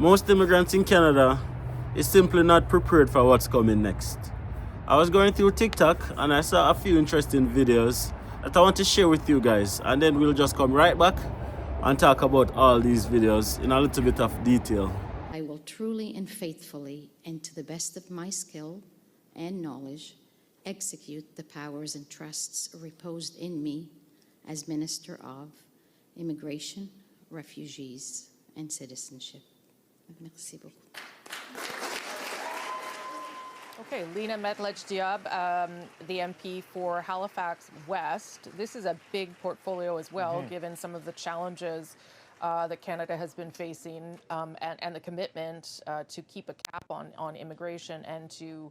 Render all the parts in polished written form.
Most immigrants in Canada is simply not prepared for what's coming next. I was going through TikTok and I saw a few interesting videos that I want to share with you guys, and then we'll just come right back and talk about all these videos in a little bit of detail. I will truly and faithfully, and to the best of my skill and knowledge, execute the powers and trusts reposed in me as Minister of Immigration, Refugees, and Citizenship. Merci beaucoup. Okay, Lena Metlech Diab, the MP for Halifax West. This is a big portfolio as well, given some of the challenges that Canada has been facing, and the commitment to keep a cap on immigration and to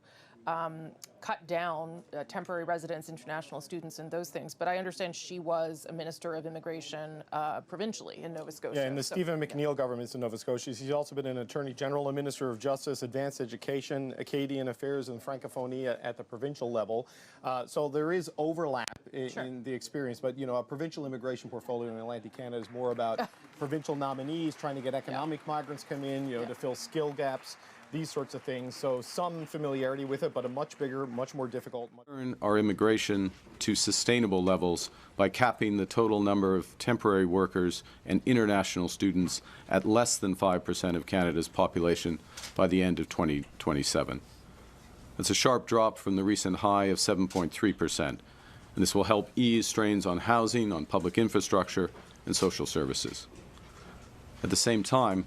cut down temporary residents, international students, and those things. But I understand she was a Minister of Immigration provincially in Nova Scotia. Yeah, in the Stephen McNeil governments in Nova Scotia. She's also been an Attorney General, a Minister of Justice, Advanced Education, Acadian Affairs, and Francophonie at the provincial level. So there is overlap in the experience, but you know, a provincial immigration portfolio in Atlantic Canada is more about provincial nominees trying to get economic migrants come in, you know, to fill skill gaps, these sorts of things. So some familiarity with it, but a much bigger, much more difficult. Turn our immigration to sustainable levels by capping the total number of temporary workers and international students at less than 5% of Canada's population by the end of 2027. That's a sharp drop from the recent high of 7.3%, and this will help ease strains on housing, on public infrastructure, and social services. At the same time,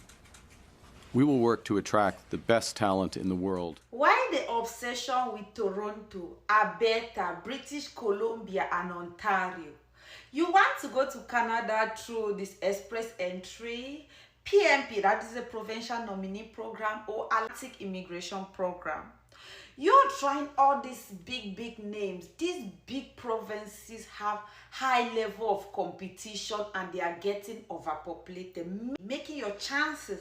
we will work to attract the best talent in the world. Why the obsession with Toronto, Alberta, British Columbia, and Ontario? You want to go to Canada through this express entry, PMP, that is a provincial nominee program, or Atlantic immigration program. You're trying all these big names. These big provinces have high level of competition and they are getting overpopulated, making your chances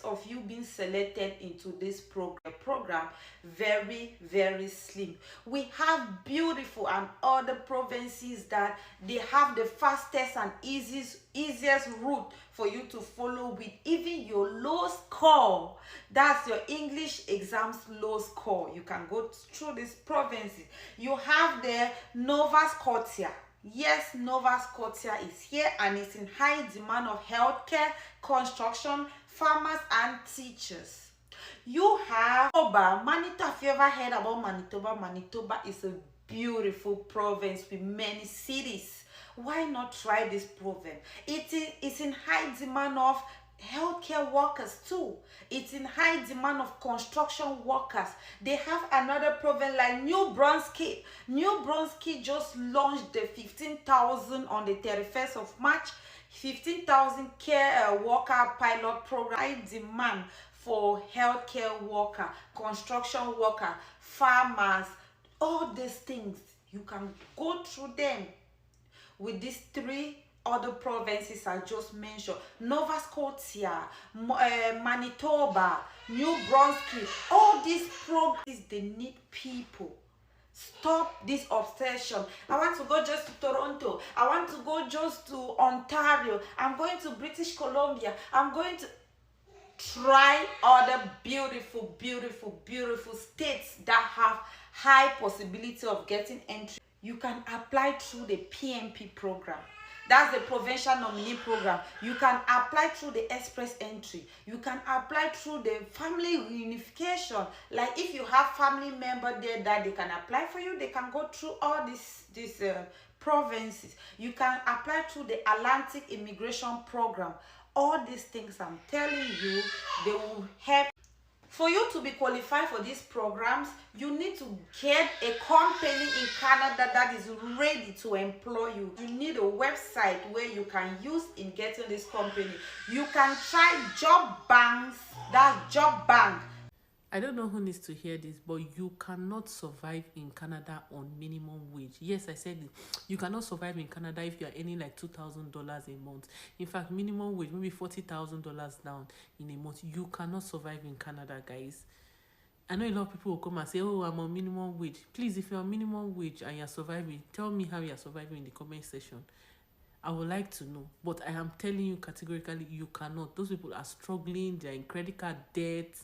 of you being selected into this program very slim. We have beautiful and other provinces that they have the fastest and easiest route for you to follow with even your low score. That's your English exams low score. You can go through these provinces. You have the Nova Scotia. Yes, Nova Scotia is here and it's in high demand of healthcare, construction, farmers, and teachers. You have Manitoba. Have you ever heard about Manitoba? Manitoba is a beautiful province with many cities. Why not try this province? It's in high demand of healthcare workers too. It's in high demand of construction workers. They have another province like New Brunswick. New Brunswick just launched the 15,000 on the 31st of March. 15,000 care worker pilot program. High demand for healthcare worker, construction worker, farmers, all these things. You can go through them with these three other provinces I just mentioned: Nova Scotia, Manitoba, New Brunswick. All these provinces, they need people. Stop this obsession. I want to go just to Toronto. I want to go just to Ontario. I'm going to British Columbia. I'm going to try other beautiful states that have high possibility of getting entry. You can apply through the PMP program. That's the provincial nominee program. You can apply through the express entry. You can apply through the family reunification. Like if you have family member there that they can apply for you, they can go through all these provinces. You can apply through the Atlantic immigration program. All these things I'm telling you, they will help. For you to be qualified for these programs, you need to get a company in Canada that is ready to employ you. You need a website where you can use in getting this company. You can try job banks, that's job bank. I don't know who needs to hear this, but you cannot survive in Canada on minimum wage. Yes, I said it. You cannot survive in Canada if you are earning like $2,000 a month. In fact, minimum wage, maybe $40,000 down in a month. You cannot survive in Canada, guys. I know a lot of people will come and say, oh, I'm on minimum wage. Please, if you're on minimum wage and you're surviving, tell me how you're surviving in the comment section. I would like to know, but I am telling you categorically, you cannot. Those people are struggling, they're in credit card debt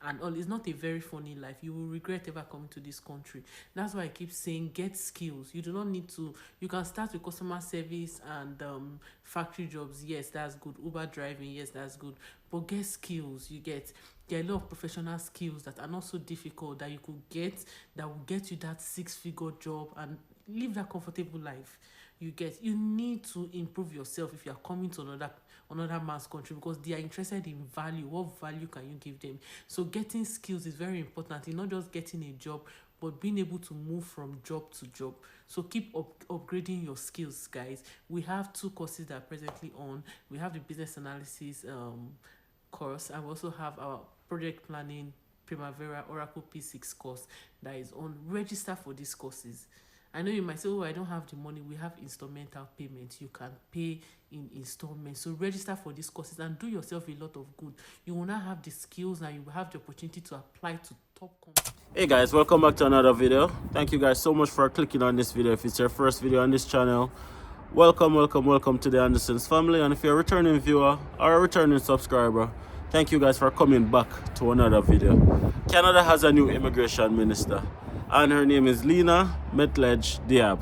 and all. It's not a very funny life. You will regret ever coming to this country. That's why I keep saying, get skills. You do not need to, you can start with customer service and factory jobs. Yes, that's good. Uber driving, yes, that's good. But get skills. There are a lot of professional skills that are not so difficult that you could get, that will get you that 6-figure job and live that comfortable life. You need to improve yourself if you are coming to another man's country, because they are interested in value. What value can you give them? So getting skills is very important. It's not just getting a job, but being able to move from job to job. So keep upgrading your skills, guys. We have 2 courses that are presently on. We have the business analysis course, and we also have our project planning Primavera Oracle P6 course that is on. Register for these courses. I know you might say, oh, I don't have the money. We have installmental payments. You can pay in installments. So register for these courses and do yourself a lot of good. You will now have the skills and you will have the opportunity to apply to top companies. Hey guys, welcome back to another video. Thank you guys so much for clicking on this video. If it's your first video on this channel, welcome to the Andersons family. And if you're a returning viewer or a returning subscriber, thank you guys for coming back to another video. Canada has a new immigration minister, and her name is Lena Metlej Diab.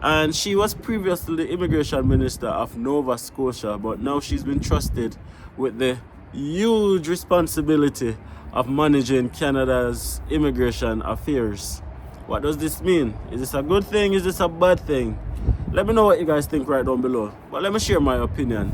And she was previously the immigration minister of Nova Scotia, but now she's been trusted with the huge responsibility of managing Canada's immigration affairs. What does this mean? Is this a good thing? Is this a bad thing? Let me know what you guys think right down below. But let me share my opinion.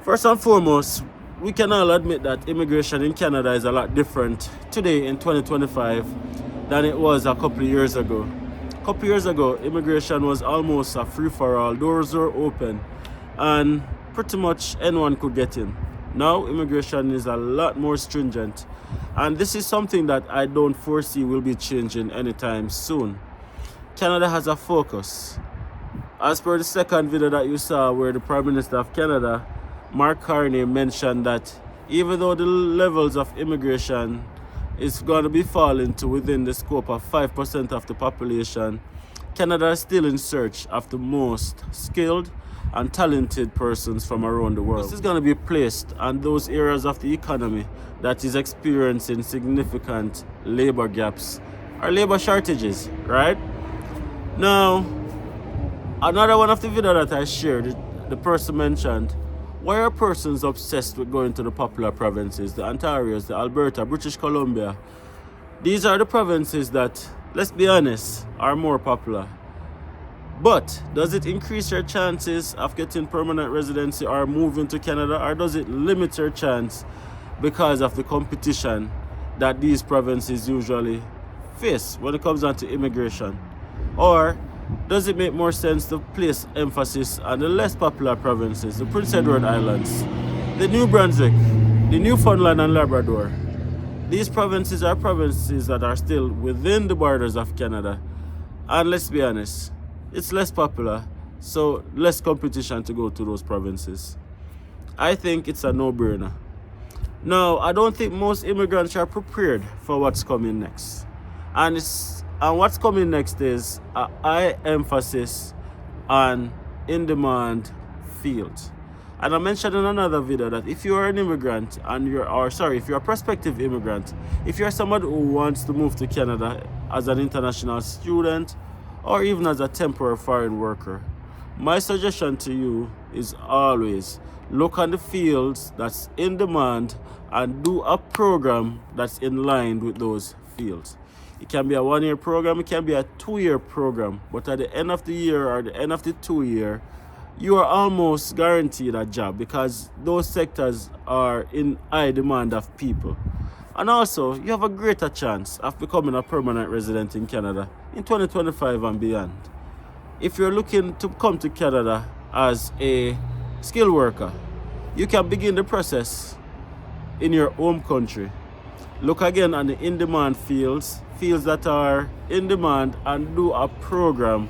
First and foremost, we can all admit that immigration in Canada is a lot different today in 2025 than it was a couple of years ago. A couple of years ago, immigration was almost a free-for-all. Doors were open and pretty much anyone could get in. Now, immigration is a lot more stringent, and this is something that I don't foresee will be changing anytime soon. Canada has a focus. As per the second video that you saw where the Prime Minister of Canada, Mark Carney, mentioned that even though the levels of immigration is going to be falling to within the scope of 5% of the population, Canada is still in search of the most skilled and talented persons from around the world. This is going to be placed on those areas of the economy that is experiencing significant labor gaps or labor shortages, right? Now, another one of the videos that I shared, the person mentioned, why are persons obsessed with going to the popular provinces, the Ontarios, the Alberta, British Columbia? These are the provinces that, let's be honest, are more popular. But does it increase your chances of getting permanent residency or moving to Canada, or does it limit your chance because of the competition that these provinces usually face when it comes down to immigration? Or does it make more sense to place emphasis on the less popular provinces, the Prince Edward Islands, the New Brunswick, the Newfoundland and Labrador? These provinces are provinces that are still within the borders of Canada. And let's be honest, it's less popular, so less competition to go to those provinces. I think it's a no-brainer. Now, I don't think most immigrants are prepared for what's coming next. And what's coming next is a high emphasis on in-demand fields. And I mentioned in another video that if you are an immigrant and if you're a prospective immigrant, if you're somebody who wants to move to Canada as an international student or even as a temporary foreign worker, my suggestion to you is always look on the fields that's in demand and do a program that's in line with those fields. It can be a 1-year program, it can be a 2-year program, but at the end of the year or the end of the 2-year, you are almost guaranteed a job because those sectors are in high demand of people. And also, you have a greater chance of becoming a permanent resident in Canada in 2025 and beyond. If you're looking to come to Canada as a skilled worker, you can begin the process in your home country. Look again on the in-demand fields that are in demand, and do a program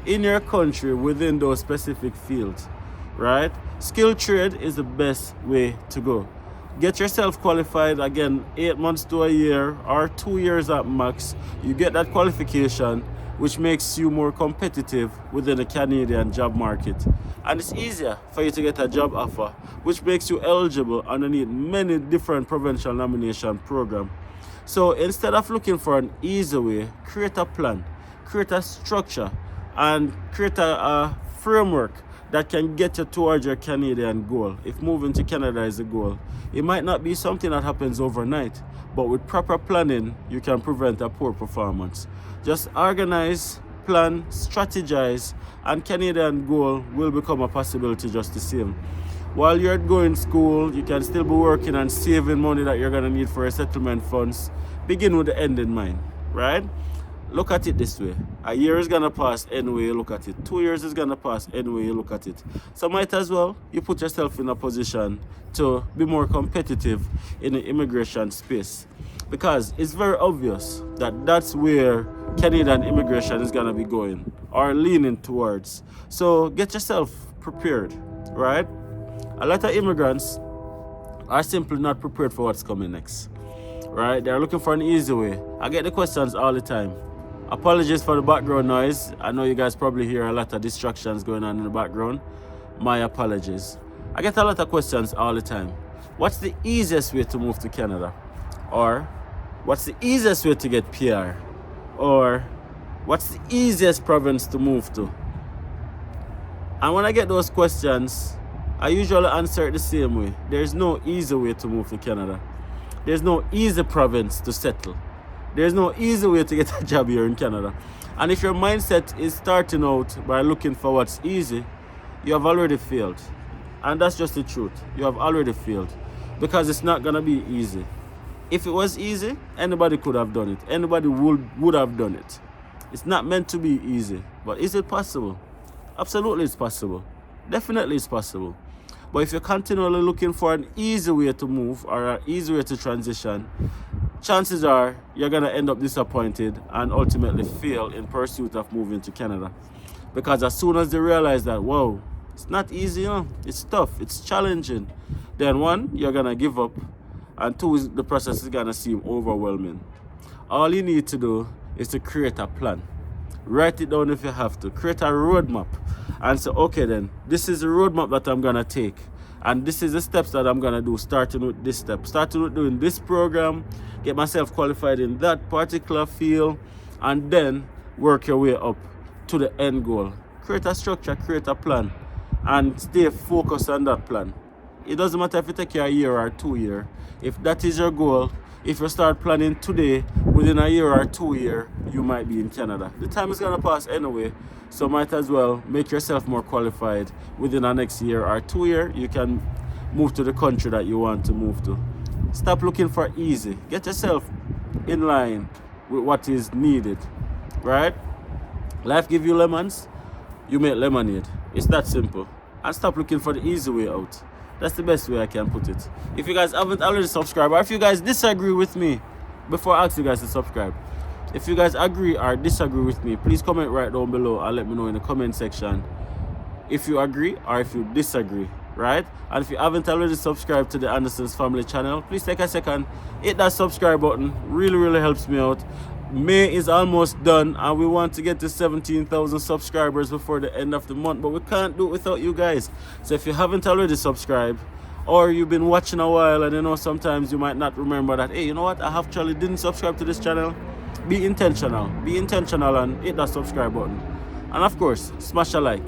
in your country within those specific fields, right? Skilled trade is the best way to go. Get yourself qualified, again, 8 months to a year or 2 years at max. You get that qualification, which makes you more competitive within the Canadian job market. And it's easier for you to get a job offer, which makes you eligible underneath many different provincial nomination programs. So instead of looking for an easy way, create a plan, create a structure, and create a framework that can get you towards your Canadian goal. If moving to Canada is a goal, it might not be something that happens overnight, but with proper planning, you can prevent a poor performance. Just organize, plan, strategize, and Canadian goal will become a possibility just the same. While you're going to school, you can still be working and saving money that you're going to need for your settlement funds. Begin with the end in mind, right? Look at it this way. A year is going to pass anyway you look at it. 2 years is going to pass anyway you look at it. So might as well you put yourself in a position to be more competitive in the immigration space. Because it's very obvious that that's where Canadian immigration is going to be going or leaning towards. So get yourself prepared, right? A lot of immigrants are simply not prepared for what's coming next, right? They're looking for an easy way. I get the questions all the time. Apologies for the background noise. I know you guys probably hear a lot of distractions going on in the background. My apologies. I get a lot of questions all the time. What's the easiest way to move to Canada? Or what's the easiest way to get PR? Or what's the easiest province to move to? And when I get those questions, I usually answer it the same way. There's no easy way to move to Canada. There's no easy province to settle. There's no easy way to get a job here in Canada. And if your mindset is starting out by looking for what's easy, you have already failed. And that's just the truth. You have already failed. Because it's not going to be easy. If it was easy, anybody could have done it. Anybody would have done it. It's not meant to be easy. But is it possible? Absolutely it's possible. Definitely it's possible. But if you're continually looking for an easy way to move or an easy way to transition, chances are you're going to end up disappointed and ultimately fail in pursuit of moving to Canada. Because as soon as they realize that, whoa, it's not easy, it's tough, it's challenging, then one, you're going to give up, and two, the process is going to seem overwhelming. All you need to do is to create a plan. Write it down if you have to. Create a roadmap and say, okay then, this is the roadmap that I'm going to take. And this is the steps that I'm going to do, starting with this step. Starting with doing this program, get myself qualified in that particular field, and then work your way up to the end goal. Create a structure, create a plan, and stay focused on that plan. It doesn't matter if it takes you a year or 2 years. If that is your goal, if you start planning today, within a year or 2 years, you might be in Canada. The time is going to pass anyway, so might as well make yourself more qualified. Within the next year or 2 years, you can move to the country that you want to move to. Stop looking for easy. Get yourself in line with what is needed, right? Life give you lemons, you make lemonade. It's that simple. And stop looking for the easy way out. That's the best way I can put it. If you guys haven't already subscribed, or if you guys disagree with me, before I ask you guys to subscribe, if you guys agree or disagree with me, please comment right down below and let me know in the comment section if you agree or if you disagree, right? And if you haven't already subscribed to the Anderson's Family channel, please take a second, hit that subscribe button. Really helps me out. May is almost done and we want to get to 17,000 subscribers before the end of the month, but we can't do it without you guys. So if you haven't already subscribed, or you've been watching a while and you know sometimes you might not remember that, hey, you know what, I actually didn't subscribe to this channel, be intentional and hit that subscribe button. And of course, smash a like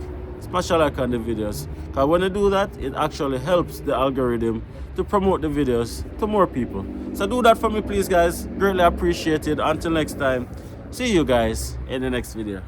on the videos, because when you do that, it actually helps the algorithm to promote the videos to more people. So do that for me please guys, greatly appreciated. Until next time, see you guys in the next video.